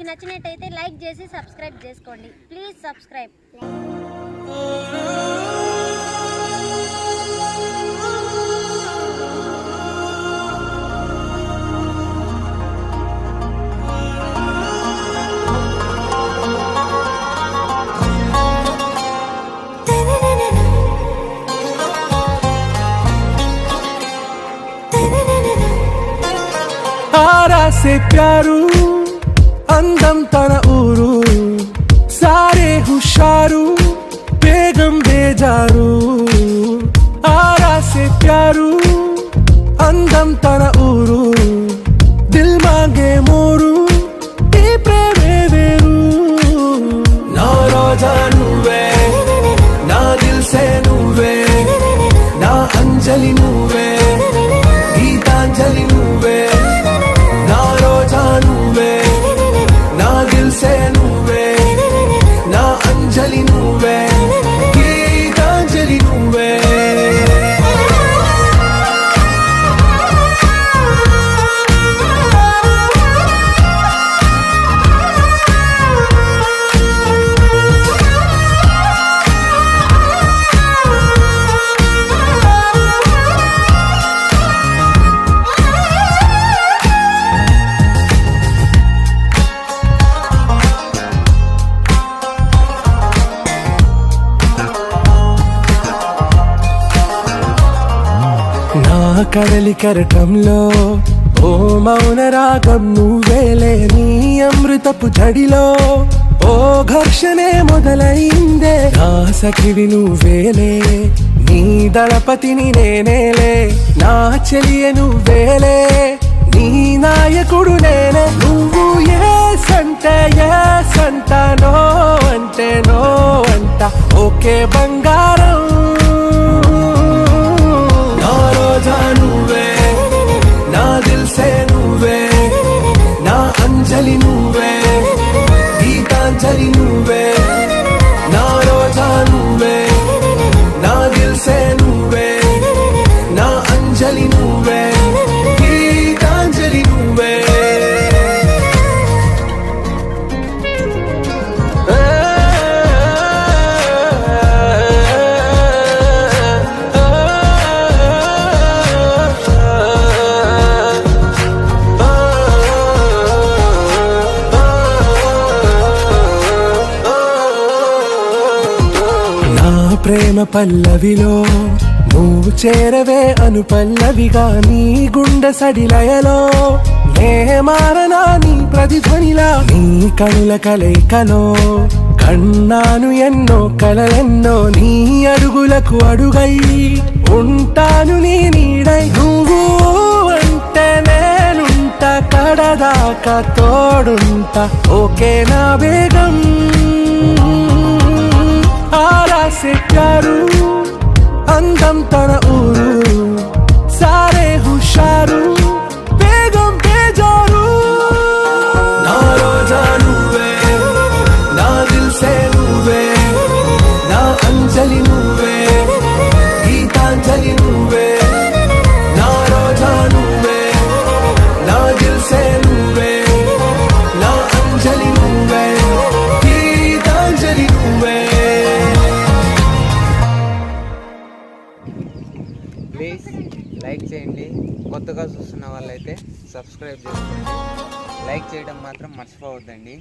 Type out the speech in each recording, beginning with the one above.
మీకు నచ్చినట్టయితే లైక్ చేసి సబ్స్క్రైబ్ చేసుకోండి. Please subscribe. से प्यारू अंदम तन ऊरू सारे हुशारू बेगम बेजारू आरा से प्यारू अंदम तन ऊरू दिल मांगे मोरू ఈ ప్రేమే వేరు నా రోజా నువ్వే నా దిల్ సే నువ్వే నా అంజలి నువ్వే గీతాంజలి నువ్వే నువ్వే నా దిల్ సే నువ్వే నా అంజలి నువ్వే గీతాంజలి నువ్వే కడలి కరటంలో ఓ మౌన రాగం నువ్వేలే నీ అమృతపు జడిలో ఓ ఘర్షణే మొదలైందే నా సఖివి నువ్వేలే నీ దళపతిని నేనేలే నా చెలియ నువ్వేలే నీ నాయకుడు నేనే నువ్వు ఏ సంట నో అంటే నో అంట ఓకే బంగారం నువ్వే నా దిల్ సే నువ్వే నా అంజలి నువ్వే గీతాంజలి నువ్వే నా రోజా నువ్వే నా దిల్ సే నువ్వే నా అంజలి నువ్వే గీతాంజలి నువ్వే ప్రేమ పల్లవిలో నువ్వు చేరవే అను పల్లవిగా నీ గుండె సడిలయలో నే మారనా నీ ప్రతిధ్వనిలా నీ కనుల కలయికలో కన్నాను ఎన్నో కలలెన్నో నీ అడుగులకు అడుగై ఉంటాను నీ నీడై నువ్వు అంటే నేనుంట కడదాకా తోడుంటా ఓకే నా వేగం आरा से प्यारू अंदम तन ऊरू सारे हुशारू बेगम बेजारू ना रोजा నువ్వే నా దిల్ సే నువ్వే నా అంజలి నువ్వే గీతాంజలి నువ్వే నా రోజా నువ్వే నా దిల్ సే నువ్వే నా అంజలి నువ్వే గీతాంజలి నువ్వే ప్లీజ్ లైక్ చేయండి. కొత్తగా చూస్తున్న వాళ్ళైతే సబ్స్క్రైబ్ చేసుకోండి. లైక్ చేయడం మాత్రం మర్చిపోవద్దండి.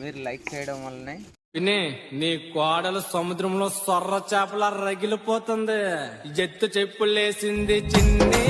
మీరు లైక్ చేయడం వల్లనే విని నీ కోడలు సముద్రంలో సొర్ర చేపల రగిలిపోతుంది. ఎత్తు చెప్పులేసింది చిన్ని